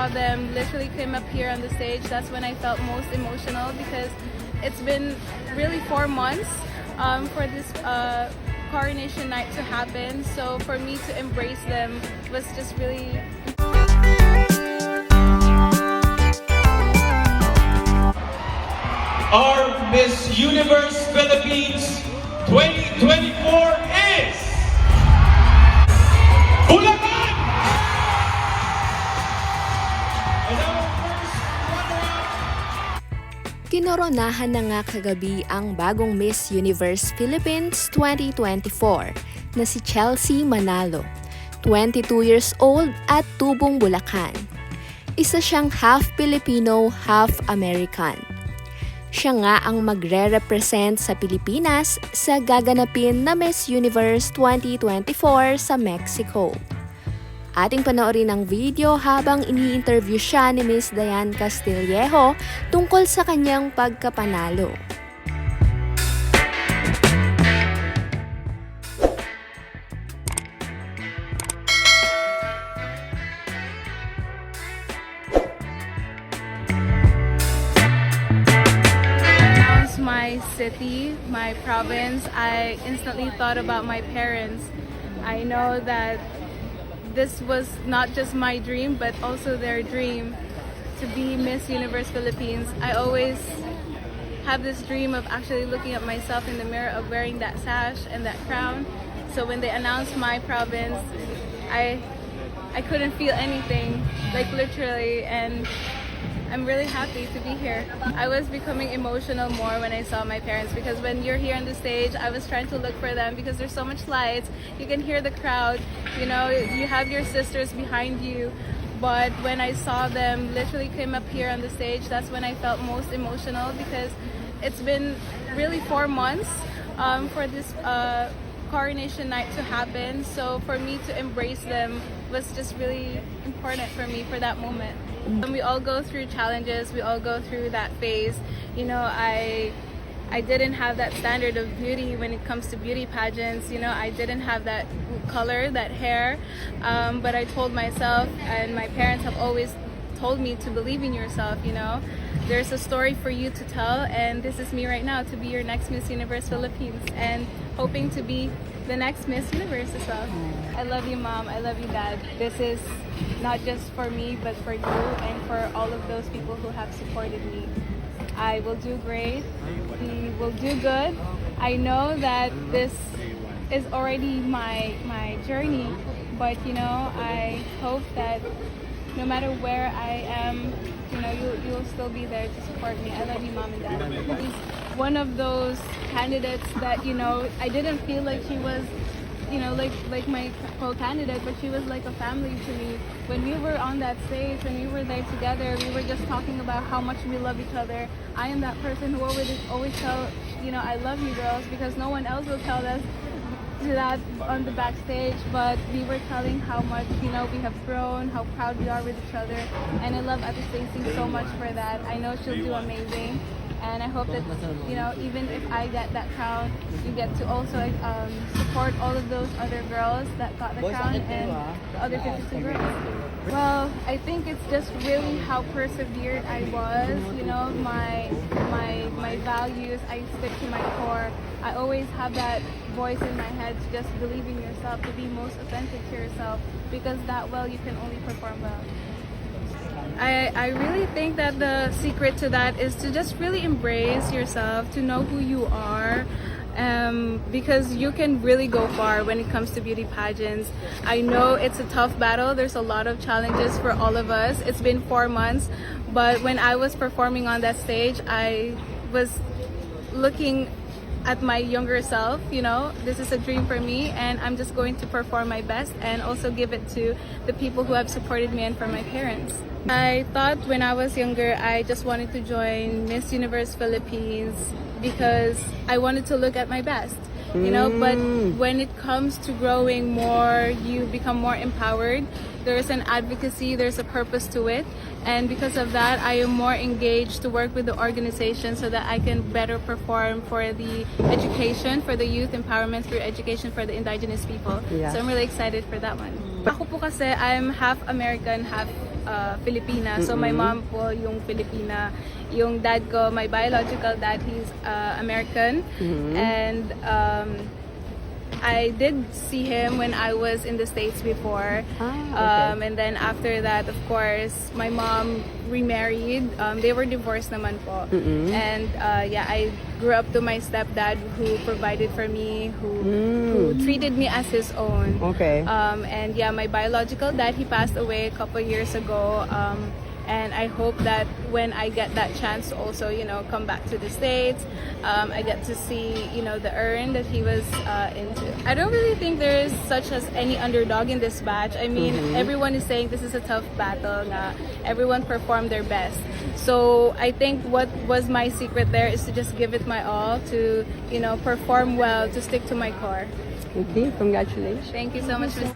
saw them literally came up here on the stage, that's when I felt most emotional, because it's been really 4 months for this coronation night to happen. So for me to embrace them was just really Our Miss Universe Philippines 2024 is Bulacan! And our first runner-up. Kinoronahan na nga kagabi ang bagong Miss Universe Philippines 2024 na si Chelsea Manalo, 22 years old at tubong Bulacan. Isa siyang half Filipino, half American. Siya nga ang magre-represent sa Pilipinas sa gaganapin na Miss Universe 2024 sa Mexico. Ating panoorin ang video habang ini-interview siya ni Miss Diane Castillejo tungkol sa kanyang pagkapanalo. my city, my province, I instantly thought about my parents. I know that this was not just my dream, but also their dream to be Miss Universe Philippines. I always have this dream of actually looking at myself in the mirror, of wearing that sash and that crown. So when they announced my province, I couldn't feel anything, like literally, and I'm really happy to be here. I was becoming emotional more when I saw my parents, because when you're here on the stage, I was trying to look for them because there's so much lights. You can hear the crowd, you know, you have your sisters behind you. But when I saw them literally came up here on the stage, that's when I felt most emotional, because it's been really 4 months for this coronation night to happen. So for me to embrace them was just really important for me for that moment. And we all go through challenges, we all go through that phase. You know, I didn't have that standard of beauty when it comes to beauty pageants. You know, I didn't have that color, that hair, but I told myself, and my parents have always told me to believe in yourself. You know, there's a story for you to tell, and this is me right now, to be your next Miss Universe Philippines, and hoping to be the next Miss Universe as well. I love you, Mom. I love you, Dad. This is not just for me, but for you and for all of those people who have supported me. I will do great. We will do good. I know that this is already my journey, but you know, I hope that no matter where I am, you know, you'll still be there to support me. I love you, Mom and Dad. He's one of those candidates that, you know, I didn't feel like she was, you know, like my co-candidate, but she was like a family to me. When we were on that stage, when we were there together, we were just talking about how much we love each other. I am that person who always tell, you know, I love you girls, because no one else will tell us that on the backstage, but we were telling how much, you know, we have grown, how proud we are with each other, and I love Ate Stacey so much for that. I know she'll do amazing, and I hope that, you know, even if I get that crown, you get to also support all of those other girls that got the crown and the other 52 girls. Well, I think it's just really how persevered I was, you know, my values, I stick to my core. I always have that voice in my head to just believe in yourself, to be most authentic to yourself, because that well you can only perform well. I really think that the secret to that is to just really embrace yourself, to know who you are, because you can really go far when it comes to beauty pageants. I know it's a tough battle. There's a lot of challenges for all of us. It's been 4 months, but when I was performing on that stage, I was looking at my younger self. You know, this is a dream for me, and I'm just going to perform my best and also give it to the people who have supported me and for my parents. I thought when I was younger, I just wanted to join Miss Universe Philippines because I wanted to look at my best, you know, but when it comes to growing more, you become more empowered. There's an advocacy, there's a purpose to it, and because of that, I am more engaged to work with the organization so that I can better perform for the education, for the youth empowerment through education for the indigenous people. Yeah. So I'm really excited for that one. Ako po kasi, I'm half American, half Filipina. So my mom po yung Filipina. Yung dad ko, my biological dad, he's American. And I did see him when I was in the States before. And then after that, of course, my mom remarried. They were divorced naman po. And yeah, I grew up to my stepdad who provided for me, who treated me as his own. Okay. And yeah, my biological dad, he passed away a couple years ago. And I hope that when I get that chance to also, you know, come back to the States, I get to see, you know, the urn that he was into. I don't really think there is such as any underdog in this batch. I mean, everyone is saying this is a tough battle. Everyone performed their best. So I think what was my secret there is to just give it my all, to, you know, perform well, to stick to my core. Okay, congratulations. Thank you so much, Ms.